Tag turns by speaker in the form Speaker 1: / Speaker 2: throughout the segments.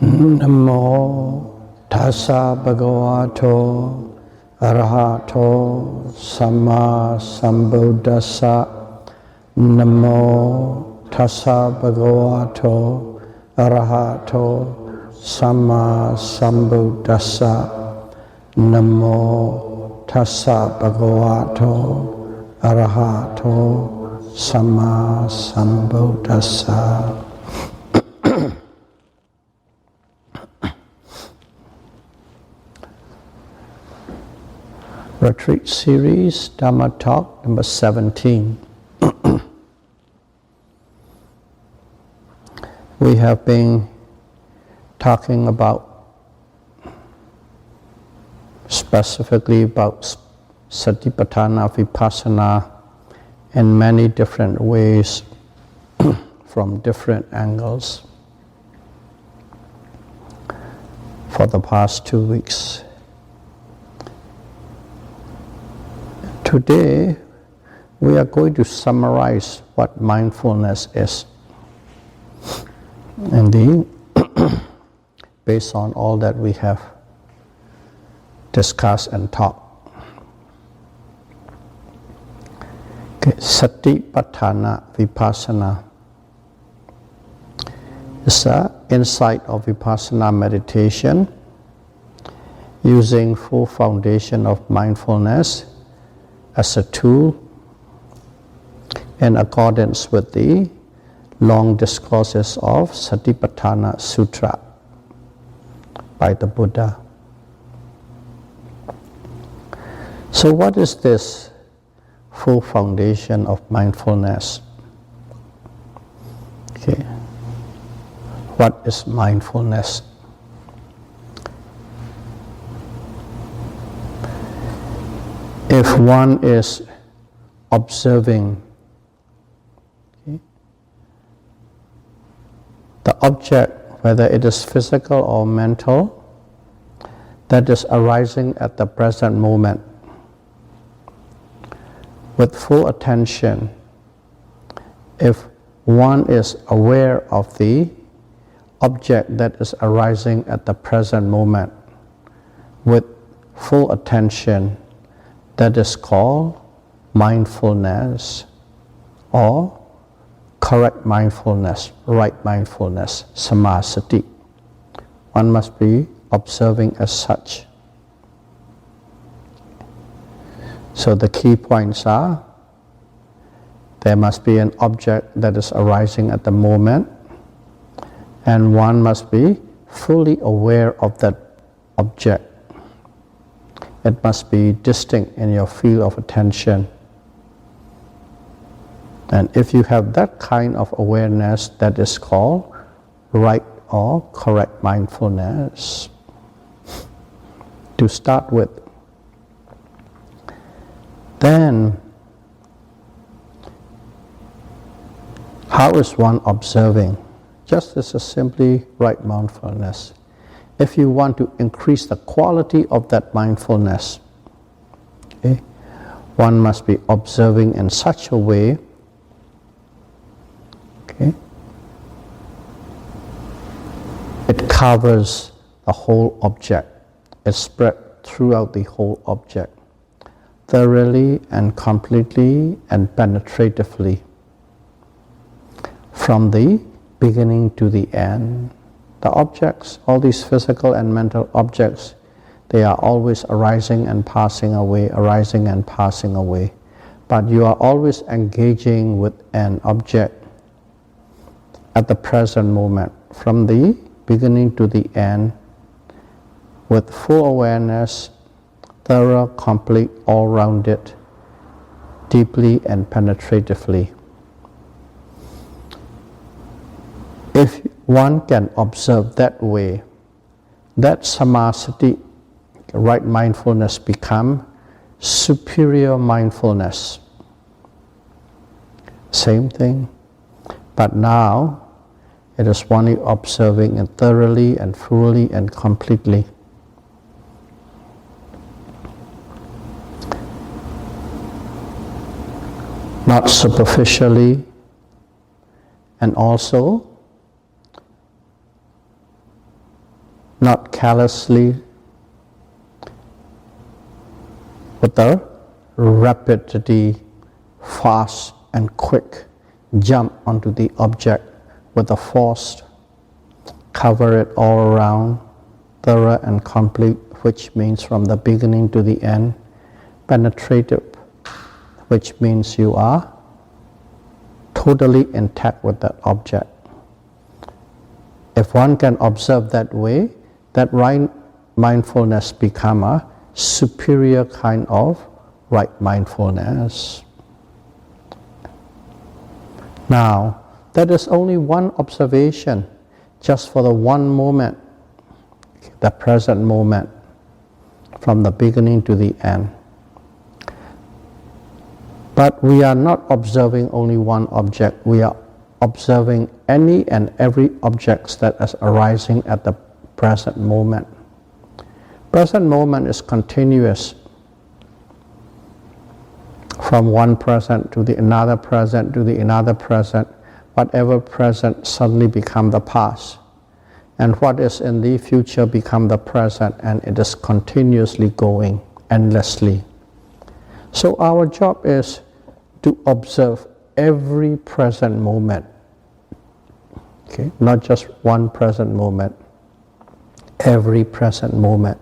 Speaker 1: Namo tassa bhagavato arahato samma sambuddhassa. Namo tassa bhagavato arahato samma sambuddhassa. Namo tassa bhagavato arahato samma sambuddhassa. Retreat series, Dhamma talk number 17. We have been talking specifically about Satipatthana Vipassana in many different ways from different angles for the past 2 weeks. Today, we are going to summarize what mindfulness is. Indeed, based on all that we have discussed and talked. Okay, Satipatthana Vipassana is an insight of Vipassana meditation using full foundation of mindfulness as a tool in accordance with the long discourses of Satipatthana Sutra by the Buddha. So what is this full foundation of mindfulness? Okay. What is mindfulness? If one is observing the object, whether it is physical or mental, that is arising at the present moment, with full attention, if one is aware of the object that is arising at the present moment, with full attention, that is called mindfulness or correct mindfulness, right mindfulness, Samma Sati. One must be observing as such. So the key points are, there must be an object that is arising at the moment, and one must be fully aware of that object. It must be distinct in your field of attention. And if you have that kind of awareness, that is called right or correct mindfulness. To start with. Then, how is one observing? Just as a simply right mindfulness. If you want to increase the quality of that mindfulness, okay, one must be observing in such a way, okay, it covers the whole object, it's spread throughout the whole object, thoroughly and completely and penetratively, from the beginning to the end. The objects, all these physical and mental objects, they are always arising and passing away, arising and passing away. But you are always engaging with an object at the present moment, from the beginning to the end, with full awareness, thorough, complete, all-rounded, deeply and penetratively. If one can observe that way, that Samma Sati, right mindfulness, become superior mindfulness. Same thing, but now it is only observing it thoroughly and fully and completely. Not superficially, and also not carelessly, with a rapidity, fast and quick, jump onto the object with a force, cover it all around, thorough and complete, which means from the beginning to the end, penetrative, which means you are totally intact with that object. If one can observe that way, that right mindfulness become a superior kind of right mindfulness. Now, that is only one observation, just for the one moment, the present moment, from the beginning to the end. But we are not observing only one object, we are observing any and every object that is arising at the present moment. Present moment is continuous. From one present to the another present to the another present, whatever present suddenly become the past. And what is in the future become the present, and it is continuously going endlessly. So our job is to observe every present moment. Okay? Not just one present moment, every present moment.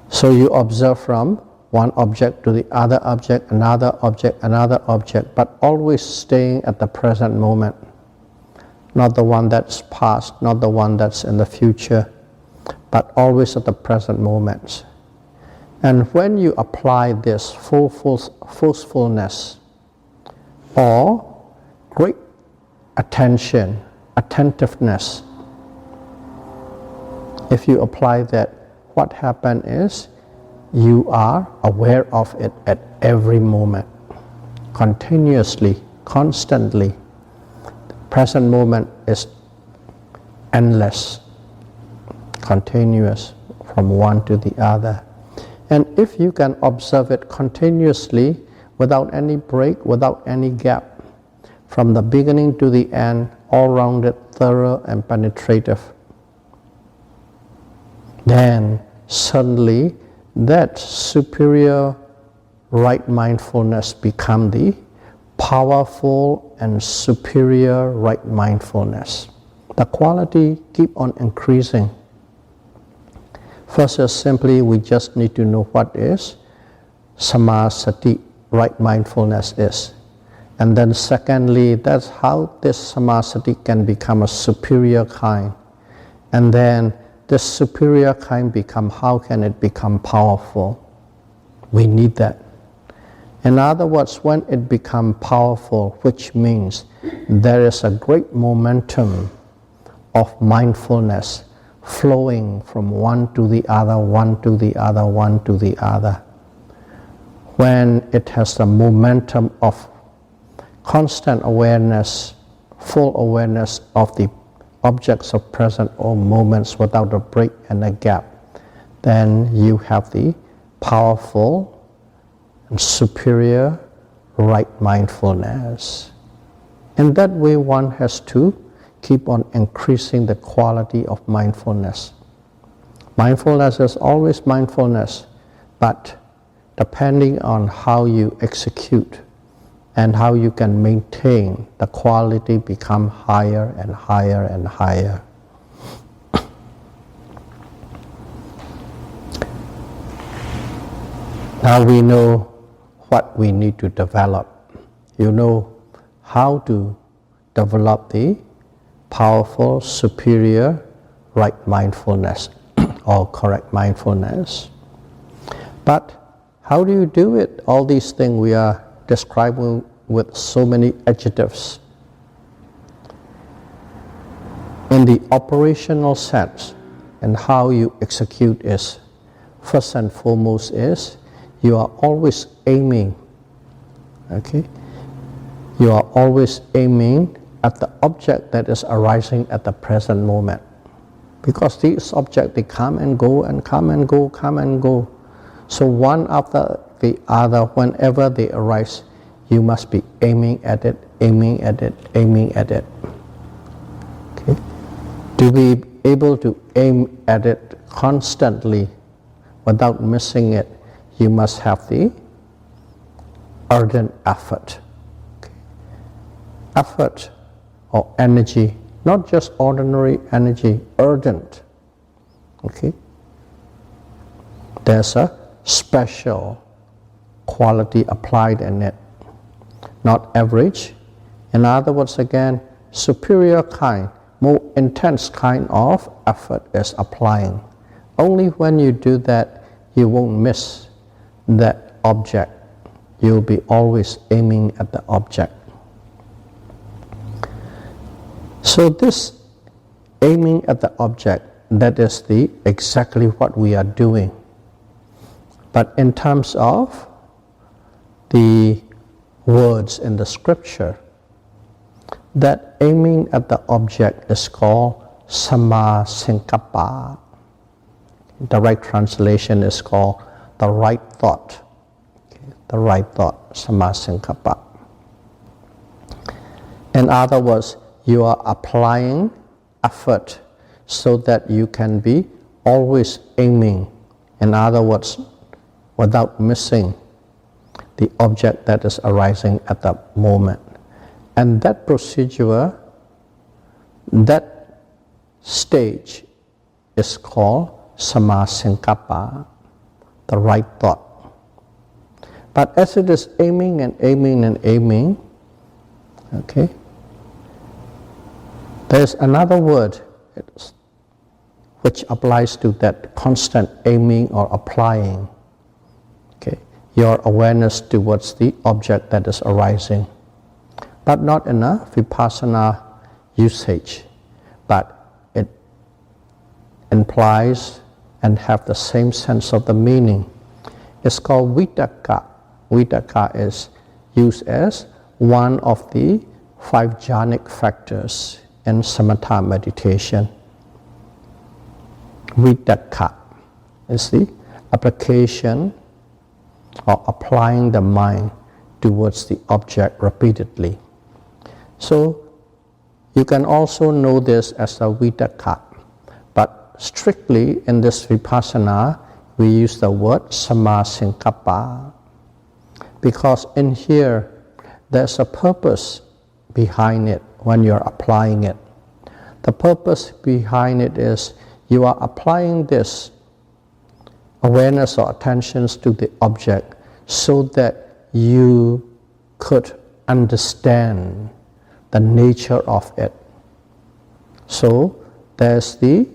Speaker 1: So you observe from one object to the other object, another object, but always staying at the present moment. Not the one that's past, not the one that's in the future, but always at the present moments. And when you apply this forcefulness or great attention, attentiveness, if you apply that, what happens is you are aware of it at every moment, continuously, constantly. The present moment is endless, continuous, from one to the other. And if you can observe it continuously, without any break, without any gap, from the beginning to the end, all-rounded, thorough and penetrative, then suddenly that superior right mindfulness become the powerful and superior right mindfulness. The quality keep on increasing. First is simply we just need to know what is Samma, Sati, right mindfulness is. And then secondly, that's how this Samma, Sati can become a superior kind. And then this superior kind become, how can it become powerful? We need that. In other words, when it become powerful, which means there is a great momentum of mindfulness flowing from one to the other, one to the other, one to the other. When it has the momentum of constant awareness, full awareness of the objects of present or moments without a break and a gap, then you have the powerful and superior right mindfulness. In that way, one has to keep on increasing the quality of mindfulness. Mindfulness is always mindfulness, but depending on how you execute and how you can maintain, the quality become higher and higher and higher. Now we know what we need to develop. You know how to develop the powerful, superior, right mindfulness or correct mindfulness. But how do you do it? All these things we are describing with so many adjectives. In the operational sense, and how you execute is, first and foremost is, you are always aiming, okay? You are always aiming at the object that is arising at the present moment. Because these objects, they come and go and come and go, come and go. So one after the other, whenever they arise, you must be aiming at it, aiming at it, aiming at it. Okay? To be able to aim at it constantly without missing it, you must have the ardent effort. Okay. Effort or energy, not just ordinary energy, ardent. Okay. There's a special quality applied in it, not average. In other words, again, superior kind, more intense kind of effort is applying. Only when you do that, you won't miss that object. You'll be always aiming at the object. So this aiming at the object, that is exactly what we are doing. But in terms of the words in the scripture, that aiming at the object is called Samma Sankappa. The right translation is called the right thought. Okay, the right thought, Samma Sankappa. In other words, you are applying effort so that you can be always aiming. In other words, without missing the object that is arising at the moment. And that procedure, that stage is called Samma Sankappa, the right thought. But as it is aiming and aiming and aiming, okay, there's another word which applies to that constant aiming or applying. Okay, your awareness towards the object that is arising. But not in a vipassana usage, but it implies and have the same sense of the meaning. It's called vitakka. Vitakka is used as one of the 5 jhanic factors in samatha meditation. Vitakka is the application or applying the mind towards the object repeatedly. So you can also know this as a vitakka, but strictly in this vipassana we use the word Samma Sankappa, because in here there's a purpose behind it when you're applying it. The purpose behind it is you are applying this awareness or attentions to the object so that you could understand the nature of it. So there's the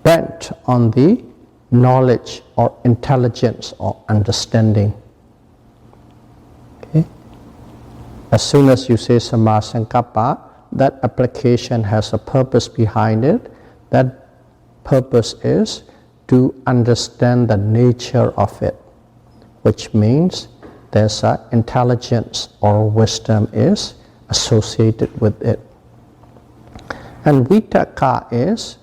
Speaker 1: bent on the knowledge or intelligence or understanding. Okay? As soon as you say Samma Sankappa, that application has a purpose behind it. That purpose is to understand the nature of it, which means there's an intelligence or wisdom is associated with it. And vitakka is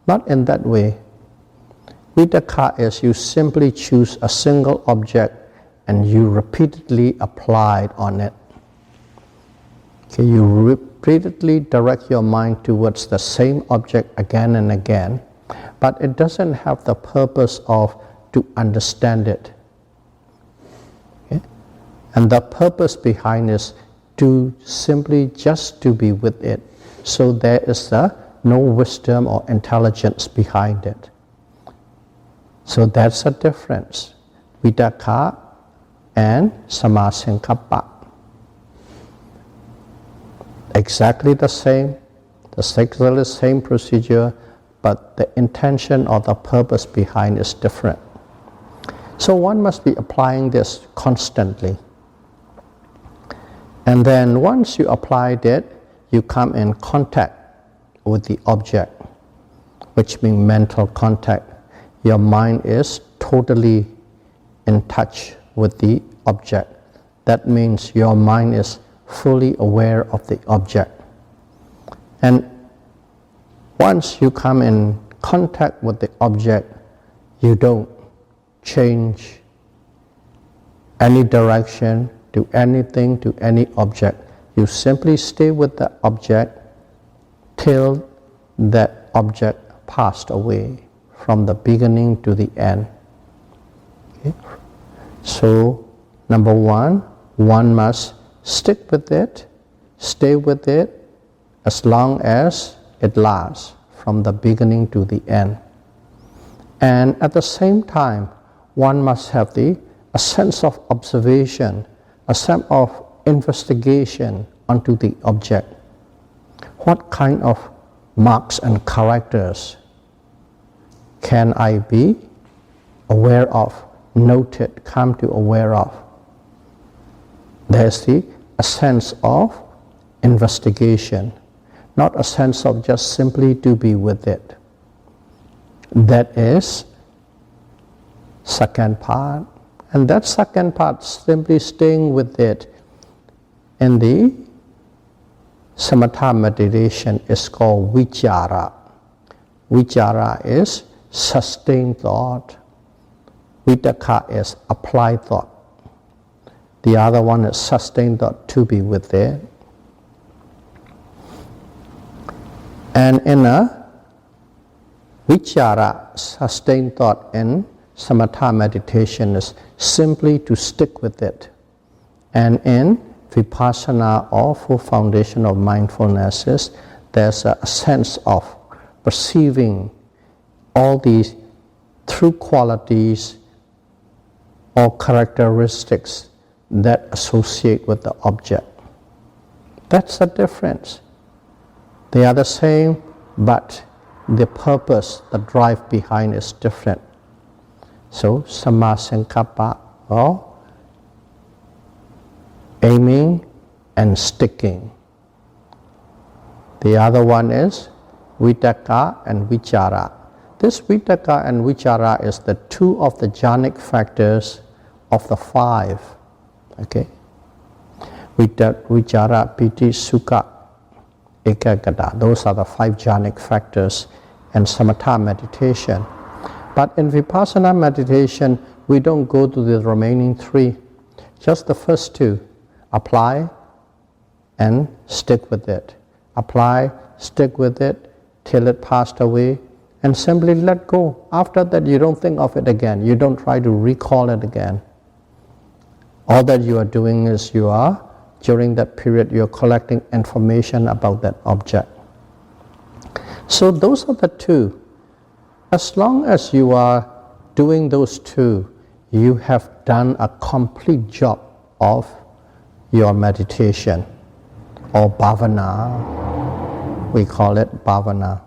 Speaker 1: not in that way. Vitakka is you simply choose a single object and you repeatedly apply it on it. Okay, you repeatedly direct your mind towards the same object again and again, but it doesn't have the purpose of to understand it. Okay? And the purpose behind is to simply just to be with it. So there is no wisdom or intelligence behind it. So that's a difference. Vitakka and Samma Sankappa. Exactly the same procedure, but the intention or the purpose behind is different. So one must be applying this constantly. And then once you applied it, you come in contact with the object, which means mental contact. Your mind is totally in touch with the object. That means your mind is fully aware of the object. And once you come in contact with the object, you don't change any direction, do anything to any object. You simply stay with the object till that object passed away, from the beginning to the end. Okay? So, number one must stick with it, stay with it as long as it lasts, from the beginning to the end. And at the same time, one must have a sense of observation, a sense of investigation onto the object. What kind of marks and characters can I be aware of, noted, come to aware of? There's a sense of investigation, not a sense of just simply to be with it. That is second part. And that second part, simply staying with it in the samatha meditation, is called vichara. Vichara is sustained thought. Vitakka is applied thought. The other one is sustained thought, to be with it. And in a vichara, sustained thought in samatha meditation is simply to stick with it. And in vipassana, or full foundation of mindfulness, is there's a sense of perceiving all these true qualities or characteristics that associate with the object. That's the difference. They are the same, but the purpose, the drive behind is different. So, Samma Sankappa, or aiming and sticking. The other one is Vitakka and Vichara. This Vitakka and Vichara is the two of the jhanic factors of the five. Okay? Vichara, Piti, Sukha, Ekaggata. Those are the five jhanic factors in samatha meditation. But in vipassana meditation, we don't go to the remaining three. Just the first two. Apply and stick with it. Apply, stick with it till it passed away, and simply let go. After that, you don't think of it again. You don't try to recall it again. All that you are doing is during that period, you are collecting information about that object. So those are the two. As long as you are doing those two, you have done a complete job of your meditation, or bhavana. We call it bhavana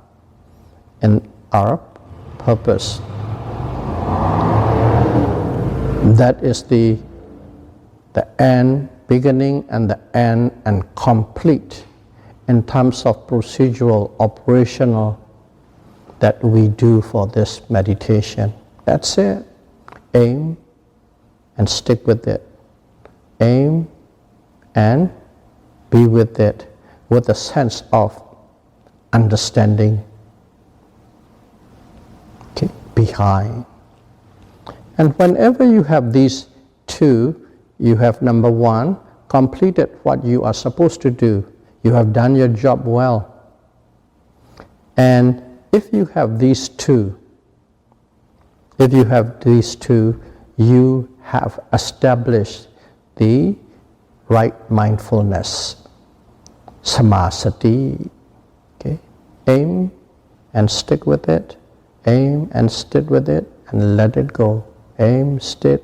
Speaker 1: in our purpose. That is the end, beginning and the end, and complete in terms of procedural, operational, that we do for this meditation. That's it. Aim and stick with it. Aim and be with it with a sense of understanding behind. And whenever you have these two, you have, number one, completed what you are supposed to do. You have done your job well. And if you have these two, you have established the right mindfulness, Samma Sati. Okay? Aim and stick with it. Aim and stick with it and let it go. Aim, stick,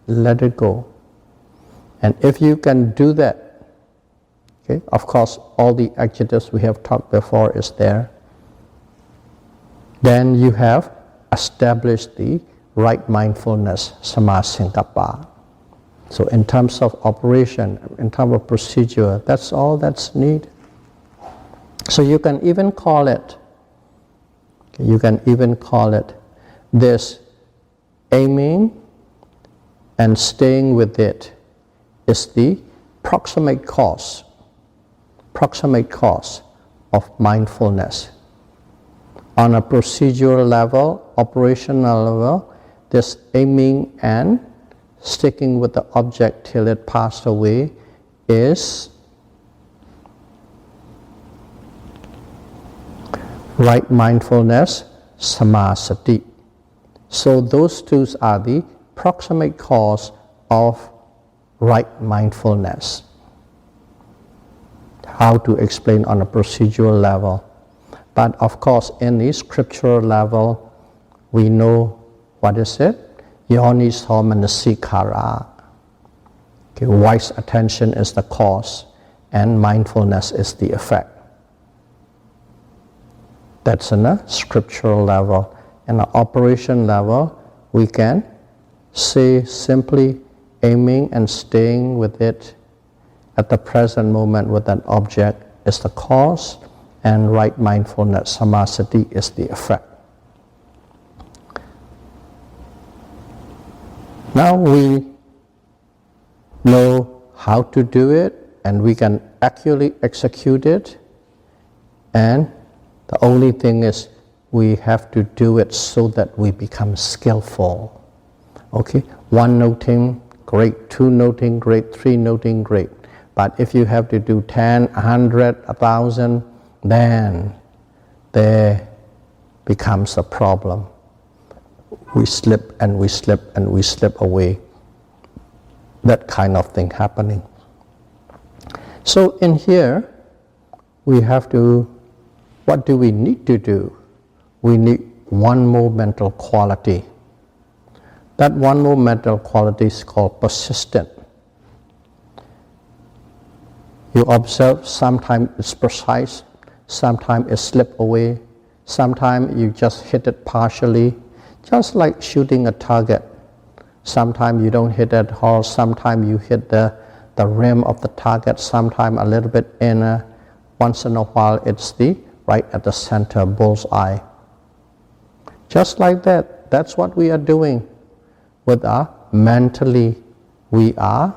Speaker 1: let it go. And if you can do that, okay, of course all the adjectives we have talked before is there, then you have established the right mindfulness, Samma Sankappa. So in terms of operation, in terms of procedure, that's all that's needed. So you can even call it, this aiming and staying with it is the proximate cause of mindfulness. On a procedural level, operational level, this aiming and sticking with the object till it passed away is right mindfulness, Samma Sati. So those two are the proximate cause of right mindfulness. How to explain on a procedural level. But of course, in the scriptural level, we know what is it? Yoniso manasikara. Okay, wise attention is the cause, and mindfulness is the effect. That's on a scriptural level. In an operation level, we can say simply aiming and staying with it at the present moment with an object is the cause, and right mindfulness, Samma Sati, is the effect. Now we know how to do it, and we can accurately execute it, and the only thing is we have to do it so that we become skillful. Okay, one noting, great, two noting, great, three noting, great. But if you have to do 10, 100, 1,000, then there becomes a problem. We slip and we slip and we slip away. That kind of thing happening. So in here, we have to, what do we need to do? We need one more mental quality. That one more mental quality is called persistent. You observe, sometimes it's precise, sometimes it slips away, sometimes you just hit it partially, just like shooting a target. Sometimes you don't hit it all, sometimes you hit the rim of the target, sometimes a little bit inner, once in a while it's the right at the center bullseye. Just like that, that's what we are doing with our mentally, we are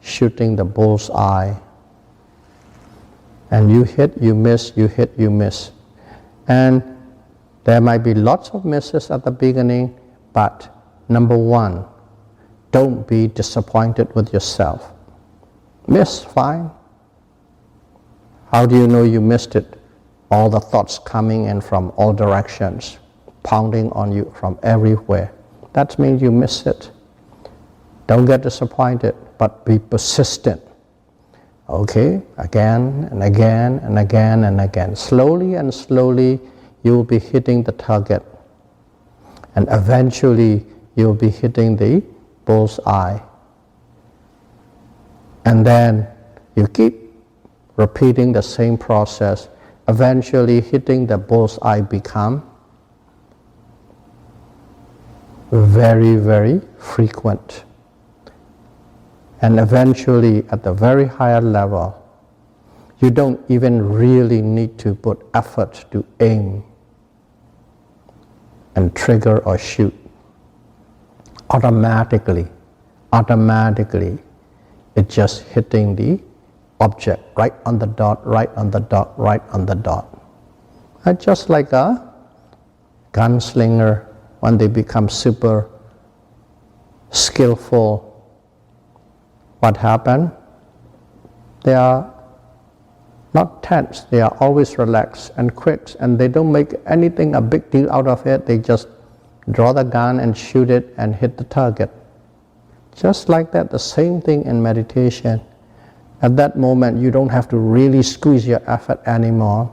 Speaker 1: shooting the bullseye. And you hit, you miss, you hit, you miss. And there might be lots of misses at the beginning, but number one, don't be disappointed with yourself. Miss, fine. How do you know you missed it? All the thoughts coming in from all directions, pounding on you from everywhere. That means you missed it. Don't get disappointed, but be persistent. Okay, again and again and again and again. Slowly and slowly, you will be hitting the target. And eventually, you will be hitting the bullseye. And then you keep repeating the same process. Eventually, hitting the bullseye become very, very frequent. And eventually, at the very higher level, you don't even really need to put effort to aim and trigger or shoot. Automatically, it's just hitting the object right on the dot, right on the dot, right on the dot. And just like a gunslinger, when they become super skillful, what happened? They are not tense, they are always relaxed and quick, and they don't make anything a big deal out of it. They just draw the gun and shoot it and hit the target. Just like that, the same thing in meditation. At that moment, you don't have to really squeeze your effort anymore.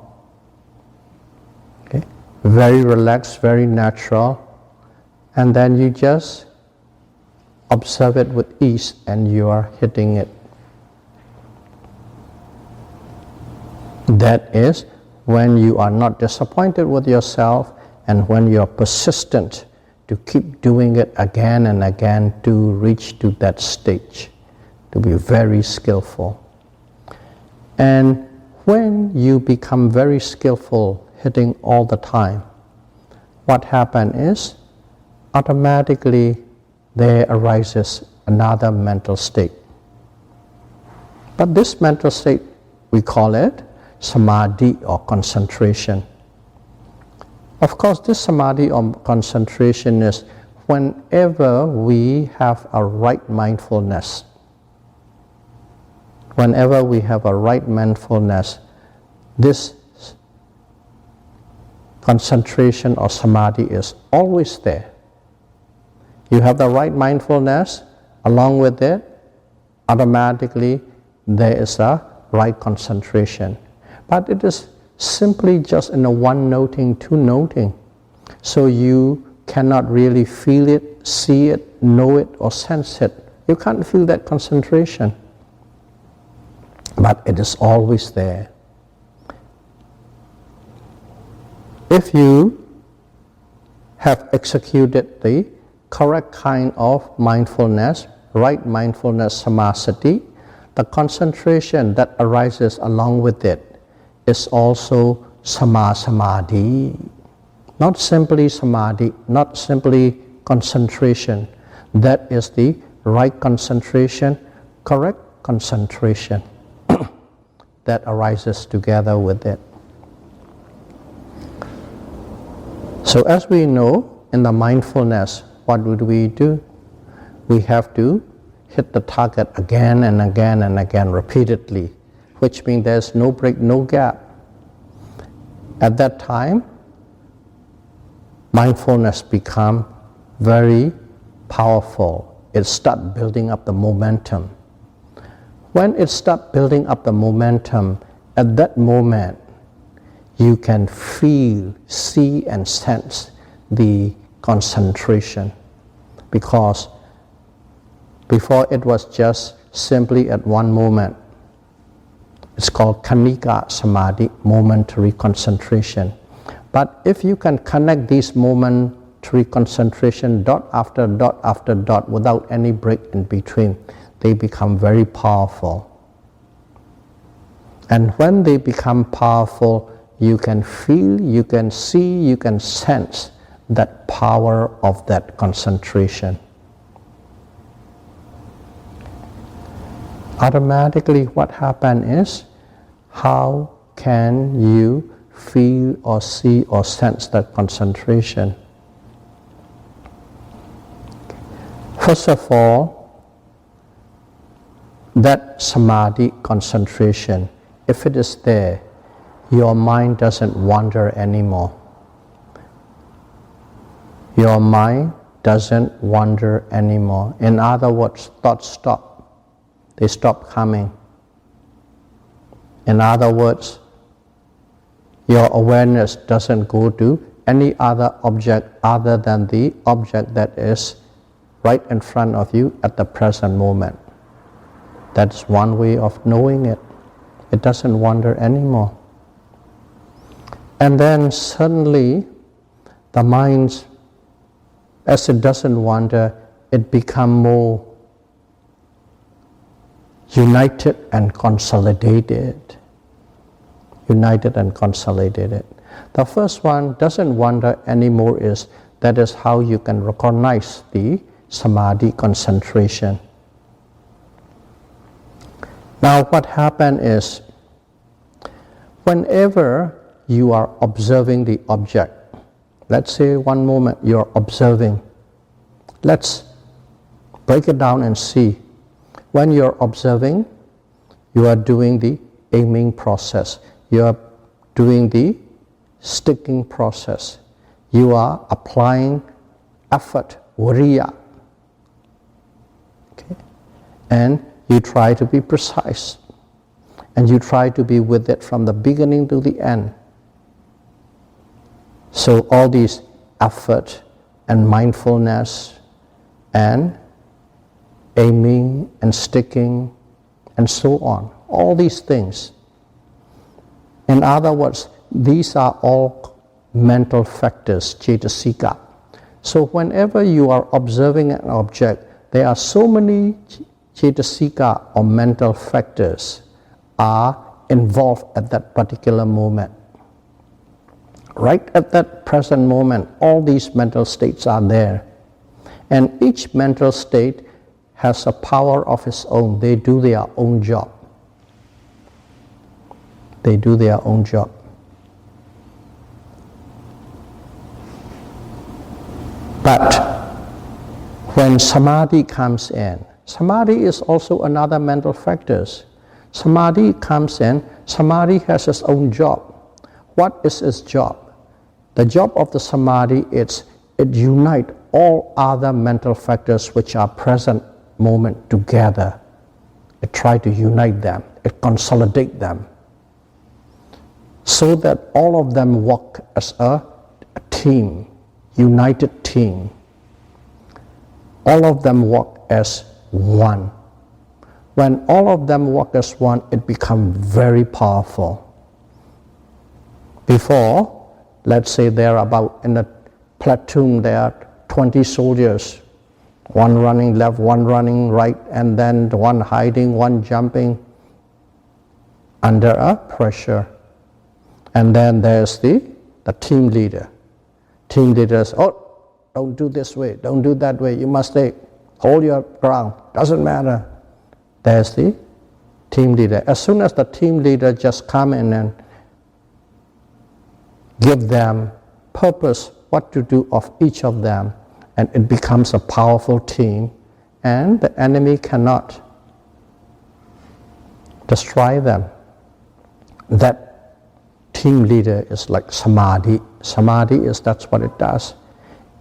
Speaker 1: Okay? Very relaxed, very natural, and then you just observe it with ease and you are hitting it. That is when you are not disappointed with yourself and when you are persistent to keep doing it again and again to reach to that stage, to be very skillful. And when you become very skillful hitting all the time, what happens is automatically there arises another mental state. But this mental state, we call it samadhi or concentration. Of course, this samadhi or concentration is whenever we have a right mindfulness. Whenever we have a right mindfulness, this concentration or samadhi is always there. You have the right mindfulness, along with it, automatically there is a right concentration. But it is simply just in a one noting, two noting. So you cannot really feel it, see it, know it, or sense it. You can't feel that concentration. But it is always there. If you have executed the correct kind of mindfulness, right mindfulness, Samma Sati, the concentration that arises along with it is also Samma Samadhi. Not simply Samadhi, not simply concentration. That is the right concentration, correct concentration that arises together with it. So as we know, in the mindfulness, what would we do? We have to hit the target again and again and again repeatedly, which means there's no break, no gap. At that time, mindfulness becomes very powerful. It starts building up the momentum. When it starts building up the momentum, at that moment, you can feel, see, and sense the concentration. Because before it was just simply at one moment. It's called Khanika Samadhi, momentary concentration. But if you can connect these momentary concentration dot after dot after dot without any break in between, they become very powerful. And when they become powerful, you can feel, you can see, you can sense that power of that concentration. Automatically what happens is, how can you feel or see or sense that concentration? First of all, that samadhi concentration, if it is there, your mind doesn't wander anymore. Your mind doesn't wander anymore. In other words, thoughts stop. They stop coming. In other words, your awareness doesn't go to any other object other than the object that is right in front of you at the present moment. That's one way of knowing it. It doesn't wander anymore. And then suddenly, the mind, as it doesn't wander, it becomes more united and consolidated. United and consolidated. The first one doesn't wander anymore. That is how you can recognize the samadhi concentration. Now what happens is, whenever you are observing the object, let's say one moment you're observing, let's break it down and see. When you're observing, you are doing the aiming process. You are doing the sticking process. You are applying effort, viriya. Okay? And you try to be precise. And you try to be with it from the beginning to the end. So all these effort and mindfulness and aiming and sticking and so on, all these things. In other words, these are all mental factors, cetasika. So whenever you are observing an object, there are so many cetasika or mental factors are involved at that particular moment. Right at that present moment, all these mental states are there. And each mental state has a power of its own. They do their own job. They do their own job. But when samadhi comes in, samadhi is also another mental factor. Samadhi comes in, samadhi has its own job. What is its job? The job of the samadhi is it unites all other mental factors which are present moment together. It tries to unite them, it consolidates them, so that all of them work as a team, united team. All of them work as one. When all of them work as one, it becomes very powerful. Before, let's say there are about, in a platoon, there are 20 soldiers, one running left, one running right, and then one hiding, one jumping under a pressure. And then there's the team leader. Team leader says, oh, don't do this way, don't do that way, you must stay, hold your ground, doesn't matter. There's the team leader. As soon as the team leader just come in and give them purpose, what to do of each of them, and it becomes a powerful team, and the enemy cannot destroy them. That team leader is like samadhi. Samadhi is, that's what it does.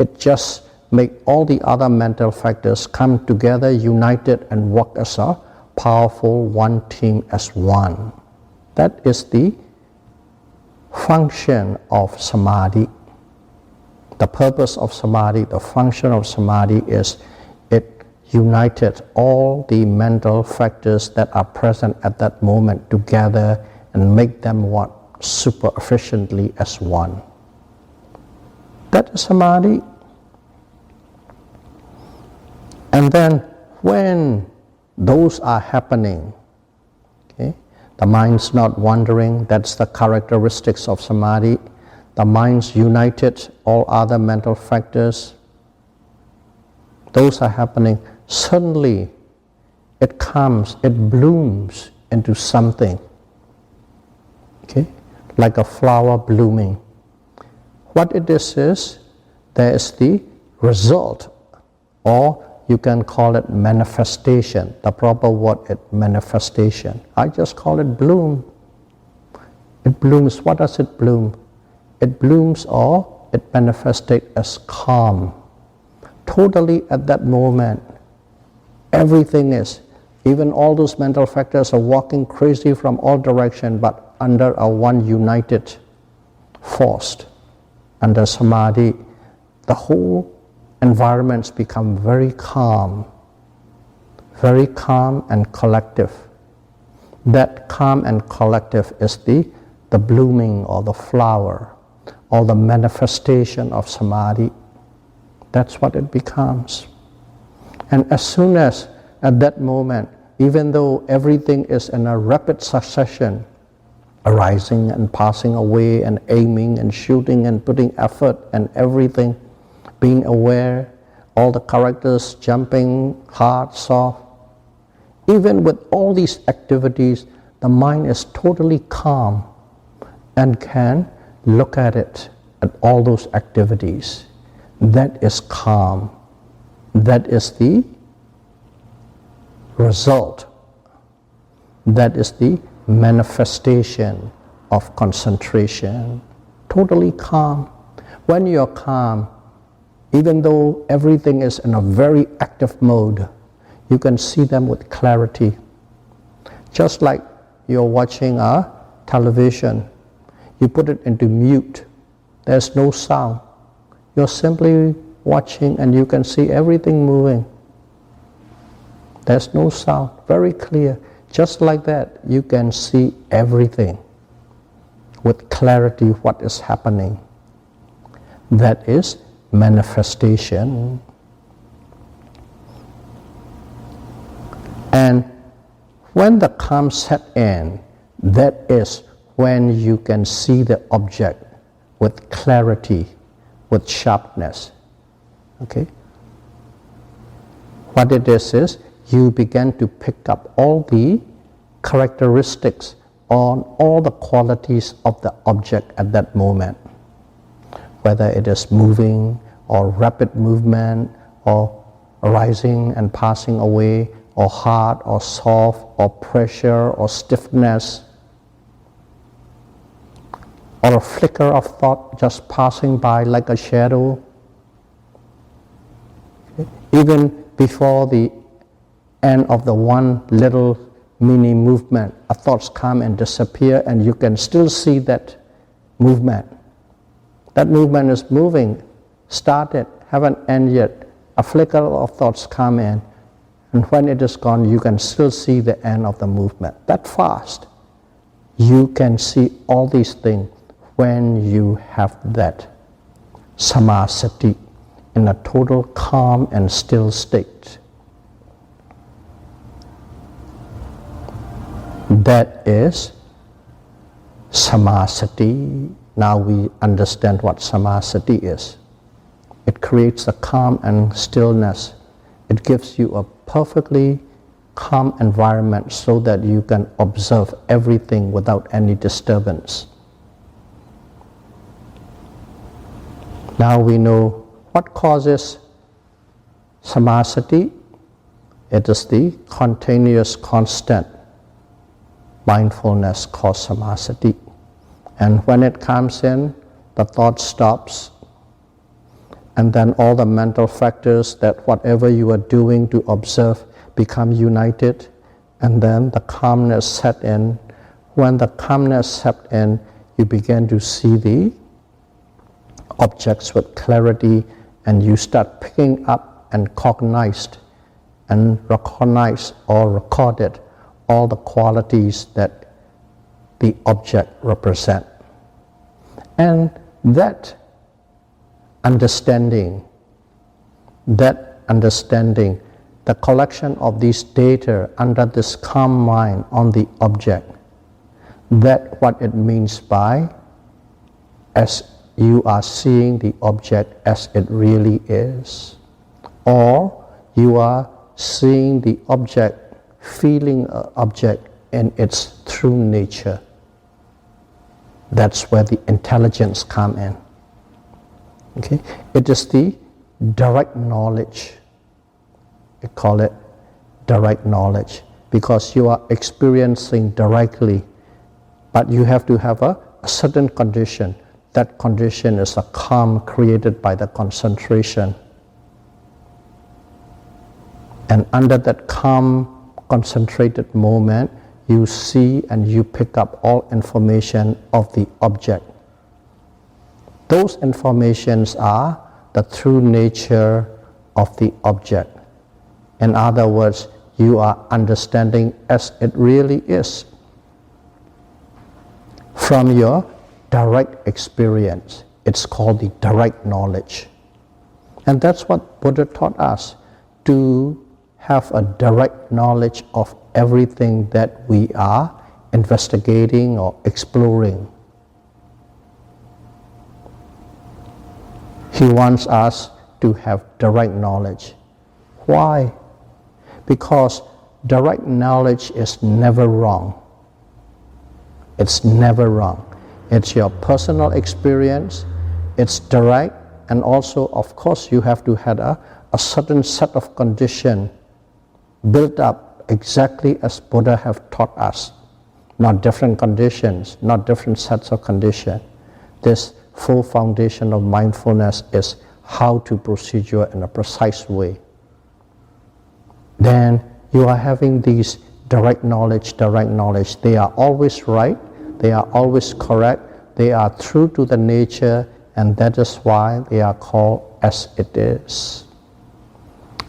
Speaker 1: It just makes all the other mental factors come together, united, and work as a powerful one team as one. That is the function of samadhi. The purpose of samadhi, the function of samadhi is it united all the mental factors that are present at that moment together and make them work super efficiently as one. That is samadhi. And then when those are happening, okay, the mind's not wandering, that's the characteristics of samadhi. The mind's united, all other mental factors, those are happening. Suddenly it comes, it blooms into something, okay, like a flower blooming. What it is there is the result, or you can call it manifestation. The proper word is manifestation. I just call it bloom. It blooms. What does it bloom? It blooms or it manifests as calm. Totally at that moment, everything is, even all those mental factors are walking crazy from all directions, but under a one united force, under samadhi, the whole environments become very calm and collective. That calm and collective is the blooming or the flower or the manifestation of samadhi. That's what it becomes. And as soon as at that moment, even though everything is in a rapid succession, arising and passing away and aiming and shooting and putting effort and everything, being aware, all the characters jumping, hard, soft. Even with all these activities, the mind is totally calm and can look at it, at all those activities. That is calm. That is the result. That is the manifestation of concentration. Totally calm. When you're calm, even though everything is in a very active mode, you can see them with clarity. Just like you're watching a television, you put it into mute, there's no sound. You're simply watching and you can see everything moving. There's no sound, very clear. Just like that, you can see everything with clarity what is happening. That is manifestation. And when the calm set in, that is when you can see the object with clarity, with sharpness. Okay? What it is you begin to pick up all the characteristics on all the qualities of the object at that moment. Whether it is moving or rapid movement or arising and passing away or hard or soft or pressure or stiffness. or a flicker of thought just passing by like a shadow. Even before the end of the one little mini movement, thoughts come and disappear, and you can still see that movement. That movement is moving, started, haven't ended yet. A flicker of thoughts come in, and when it is gone, you can still see the end of the movement. That fast. You can see all these things when you have that Samma Sati in a total calm and still state. That is Samma Sati. Now we understand what Samma Sati is. It creates a calm and stillness. It gives you a perfectly calm environment so that you can observe everything without any disturbance. Now we know what causes Samma Sati. It is the continuous, constant mindfulness called Samma Sati. And when it comes in, the thought stops, and then all the mental factors that whatever you are doing to observe become united, and then the calmness set in. When the calmness set in, you begin to see the objects with clarity, and you start picking up and cognized and recognize or recorded all the qualities that the object represent. And that understanding, the collection of these data under this calm mind on the object, that what it means by as you are seeing the object as it really is, or you are seeing the object, feeling an object in its true nature. That's where the intelligence comes in. Okay? It is the direct knowledge. We call it direct knowledge because you are experiencing directly, but you have to have a certain condition. That condition is a calm created by the concentration. And under that calm, concentrated moment, you see and you pick up all information of the object. Those informations are the true nature of the object. In other words, you are understanding as it really is from your direct experience. It's called the direct knowledge. And that's what Buddha taught us, to have a direct knowledge of everything that we are investigating or exploring. He wants us to have direct knowledge. Why? Because direct knowledge is never wrong. It's never wrong. It's your personal experience, it's direct, and also, of course, you have to have a certain set of conditions built up exactly as Buddha have taught us. Not different conditions, not different sets of conditions. This full foundation of mindfulness is how to procedure in a precise way. Then you are having these direct knowledge. They are always right, they are always correct, they are true to the nature, and that is why they are called as it is.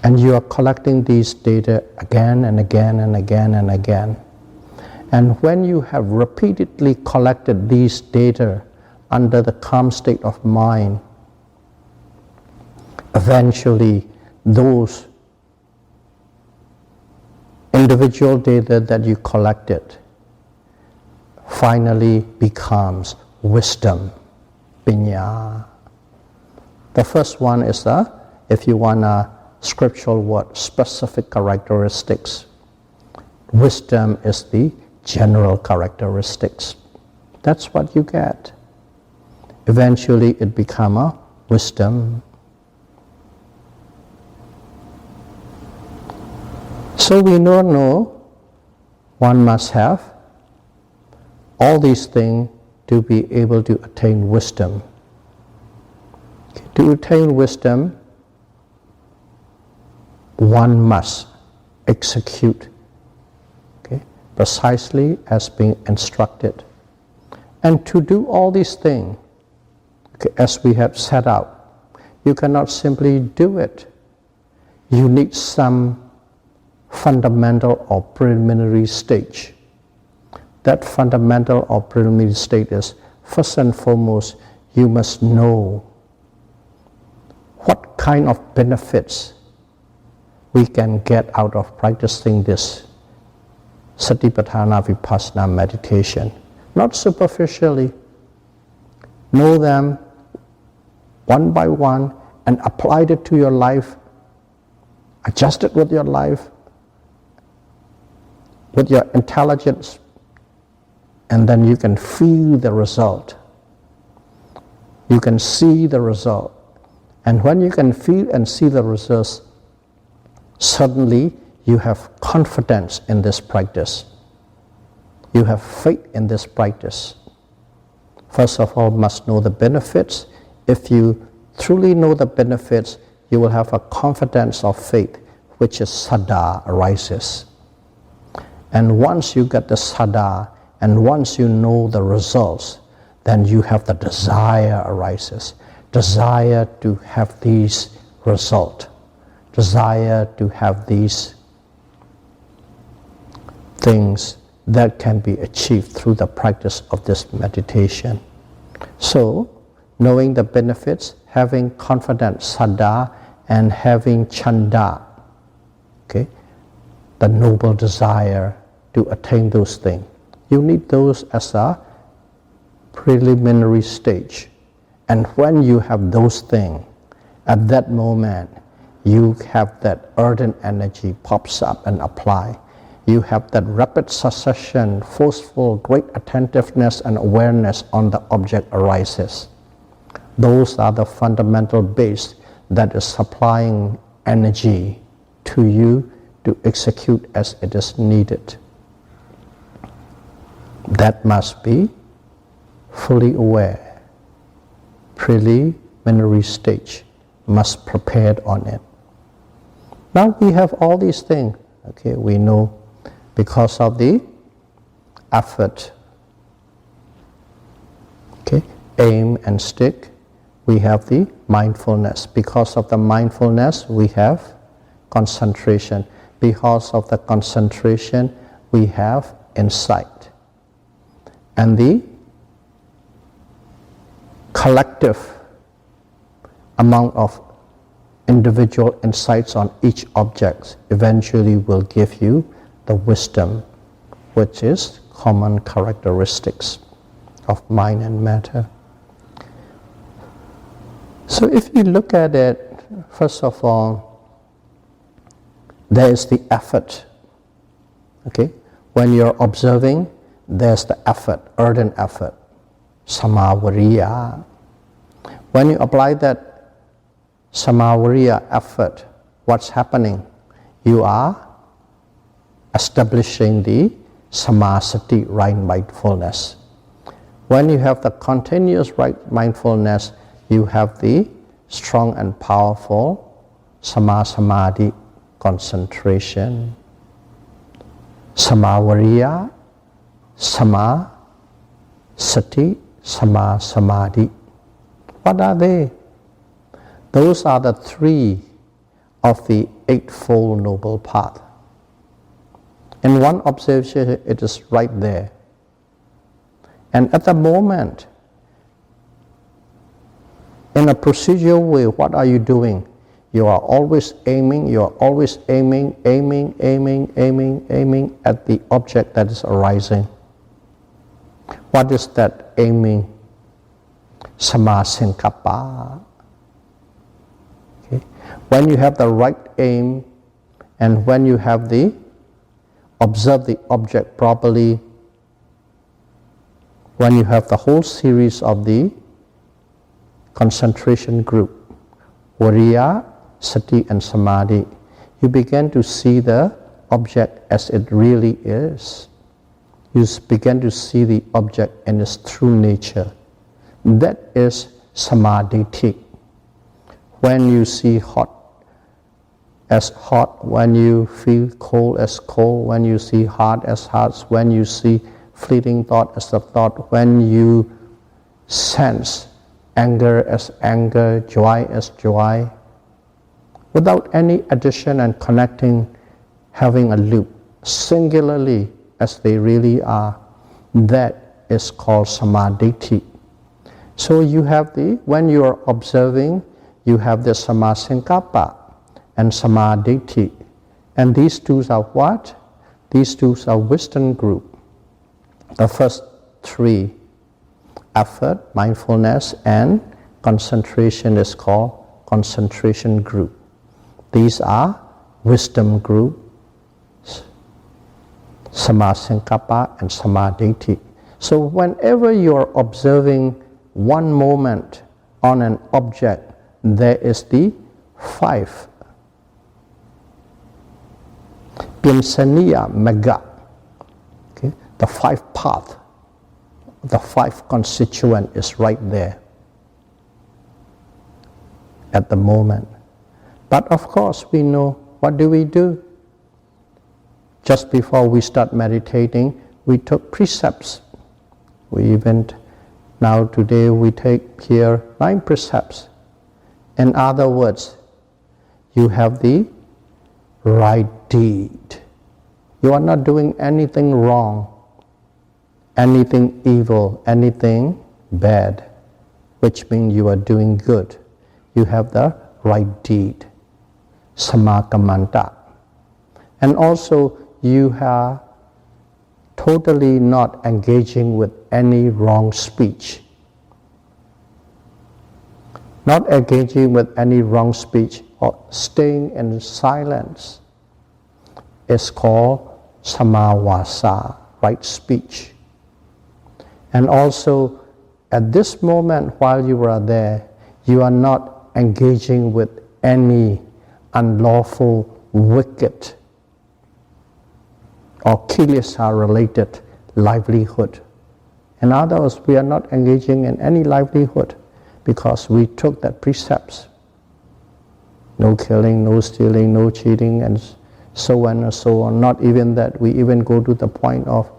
Speaker 1: And you are collecting these data again and again and again and again. And when you have repeatedly collected these data under the calm state of mind, eventually those individual data that you collected finally becomes wisdom, pinya. The first one is if you want a scriptural word, specific characteristics. Wisdom is the general characteristics. That's what you get. Eventually it becomes a wisdom. So we know one must have all these things to be able to attain wisdom. Okay. To attain wisdom, one must execute, okay, precisely as being instructed. And to do all these things, okay, as we have set out, you cannot simply do it. You need some fundamental or preliminary stage. That fundamental or preliminary stage is, first and foremost, you must know what kind of benefits we can get out of practicing this Satipatthana Vipassana meditation. Not superficially. Know them one by one and apply it to your life. Adjust it with your life, with your intelligence, and then you can feel the result. You can see the result. And when you can feel and see the results, suddenly you have confidence in this practice. You have faith in this practice. First of all, must know the benefits. If you truly know the benefits, you will have a confidence of faith, which is saddha arises. And once you get the saddha, and once you know the results, then you have the desire arises. Desire to have these results. Desire to have these things that can be achieved through the practice of this meditation. So, knowing the benefits, having confidence, saddha, and having chanda, okay, the noble desire to attain those things. You need those as a preliminary stage. And when you have those things, at that moment, you have that ardent energy pops up and apply. You have that rapid succession, forceful, great attentiveness and awareness on the object arises. Those are the fundamental base that is supplying energy to you to execute as it is needed. That must be fully aware. Preliminary stage must prepare on it. Now we have all these things. Okay, we know because of the effort. Okay, aim and stick. We have the mindfulness. Because of the mindfulness, we have concentration. Because of the concentration, we have insight. And the collective amount of individual insights on each object eventually will give you the wisdom, which is common characteristics of mind and matter. So if you look at it, first of all, there is the effort. Okay? When you're observing, there's the effort, ardent effort, samavariya. When you apply that samavariya effort, what's happening? You are establishing the Sati, right mindfulness. When you have the continuous right mindfulness, you have the strong and powerful samadhi concentration. Samavariya, Samma, Sati, Samma, Samadhi. What are they? Those are the three of the Eightfold Noble Path. In one observation, it is right there. And at the moment, in a procedural way, what are you doing? You are always aiming, aiming at the object that is arising. What is that aiming? Samasankappa. Okay. When you have the right aim and when you have observe the object properly, when you have the whole series of the concentration group, Viriya, Sati and Samadhi, you begin to see the object as it really is. You begin to see the object in its true nature. That is samadhi. When you see hot as hot, when you feel cold as cold, when you see hard as hard, when you see fleeting thought as a thought, when you sense anger as anger, joy as joy, without any addition and connecting, having a loop, singularly as they really are, that is called samadhi. So you have when you are observing, you have the sammasankappa and samadhi. And these two are what? These two are wisdom group. The first three, effort, mindfulness, and concentration, is called concentration group. These are wisdom group, sammasankappa and samadhi. So whenever you are observing one moment on an object, there is the 5 Pinsaniya Magga, okay? The 5 path, the 5 constituent is right there at the moment. But of course we know, what do? Just before we start meditating, we took precepts. Now today we take here 9 precepts. In other words, you have the right deed. You are not doing anything wrong, anything evil, anything bad, which means you are doing good. You have the right deed, Samma kammanta. And also you are totally not engaging with any wrong speech. Not engaging with any wrong speech or staying in silence is called Samma vasa, right speech. And also at this moment while you are there, you are not engaging with any unlawful, wicked or kilesa related livelihood. In other words, we are not engaging in any livelihood because we took that precepts. No killing, no stealing, no cheating, and so on and so on. Not even that, we even go to the point of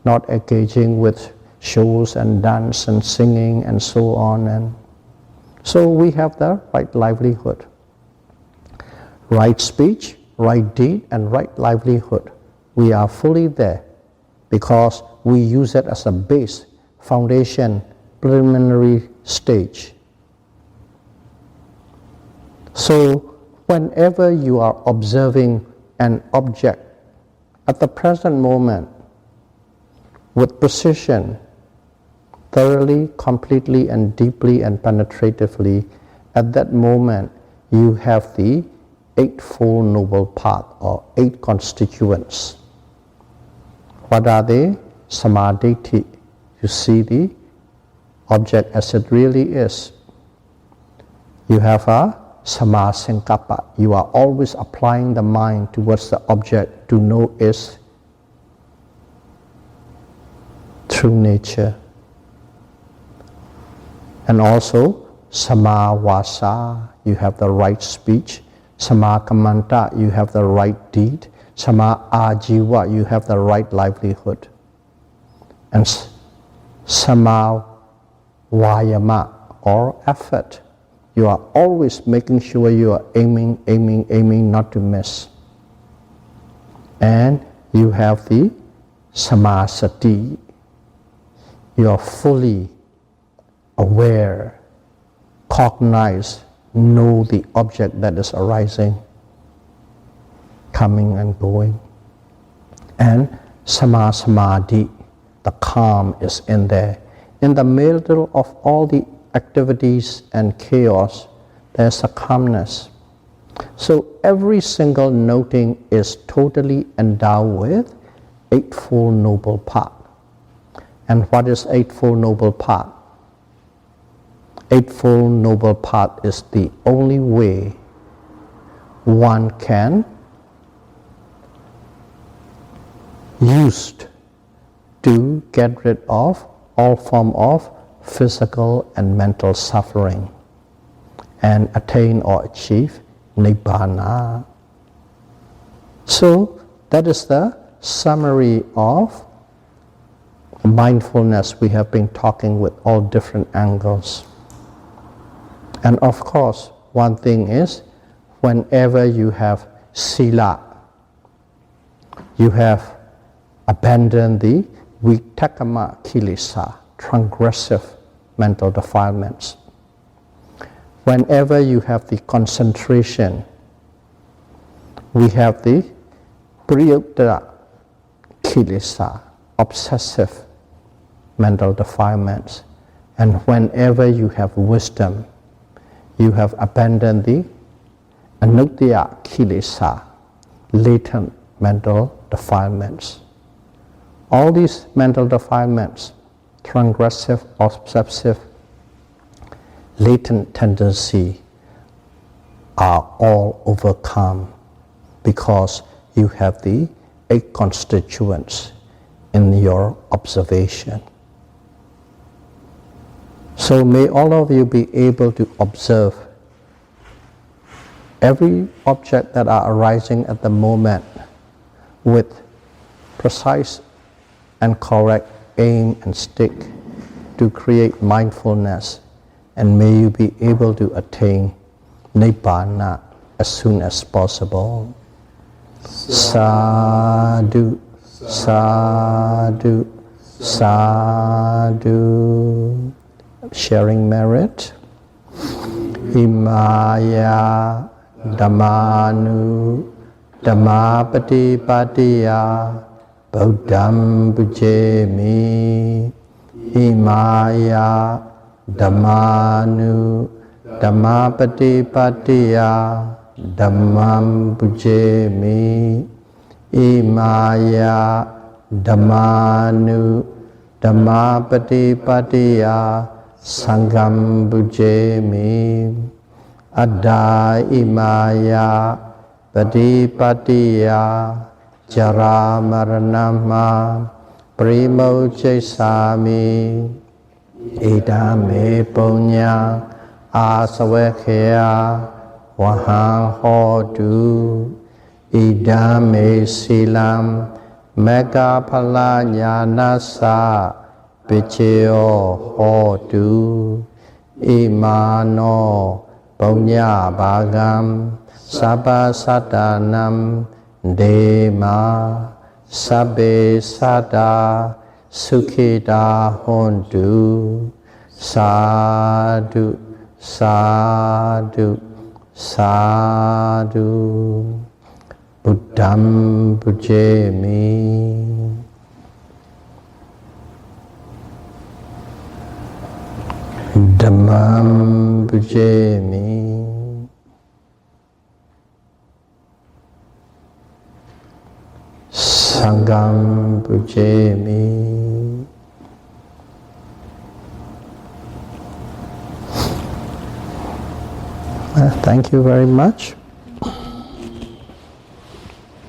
Speaker 1: not engaging with shows and dance and singing and so on. And so we have the right livelihood. Right speech, right deed, and right livelihood. We are fully there because we use it as a base, foundation, preliminary stage. So whenever you are observing an object at the present moment with precision, thoroughly, completely, and deeply and penetratively, at that moment you have the 8-fold noble path or 8 constituents. What are they? Samadhi. You see the object as it really is. You have a sammasankappa. You are always applying the mind towards the object to know its true nature. And also samma vasa, you have the right speech. Samma kammanta, you have the right deed. Samma ajiva, you have the right livelihood. And samma vayama, or effort, you are always making sure you are aiming not to miss. And you have the samma sati, you are fully aware, cognize, know the object that is arising, coming and going. And samma samadhi, the calm is in there. In the middle of all the activities and chaos, there's a calmness. So every single noting is totally endowed with 8-fold noble path. And what is 8-fold noble path? 8-fold noble path is the only way one can use to get rid of all form of physical and mental suffering and attain or achieve Nibbana. So that is the summary of mindfulness. We have been talking with all different angles. And of course, one thing is, whenever you have sila, you have abandoned the vitakama kilesa, transgressive mental defilements. Whenever you have the concentration, we have the priyutta kilesa, obsessive mental defilements. And whenever you have wisdom, you have abandoned the anuttaya kilesa, latent mental defilements. All these mental defilements, transgressive, obsessive, latent tendency, are all overcome because you have the 8 constituents in your observation. So may all of you be able to observe every object that are arising at the moment with precise and correct aim and stick to create mindfulness, and may you be able to attain Nibbana as soon as possible. Sadhu, sadhu, sadhu. Sharing merit. Imaya dhammanu dhammapati patiya Buddham bujemi. Imaya dhammanu dhammapati patiya Dhammam bujemi. Imaya dhammanu dhammapati patiya Sangham bujemi. Adda imaya padipatiya jara maranama primochesami. Idame punya asavekya wahang hodu. Idame silam mega palanyanasa Picheo hotu. Imano punya bagam sabba sadanam dema sabbe sada sukhita hontu. Sadhu, sadhu, sadhu. Buddham bujemi. Dhammam bujemi. Sangham bujemi. Thank you very much.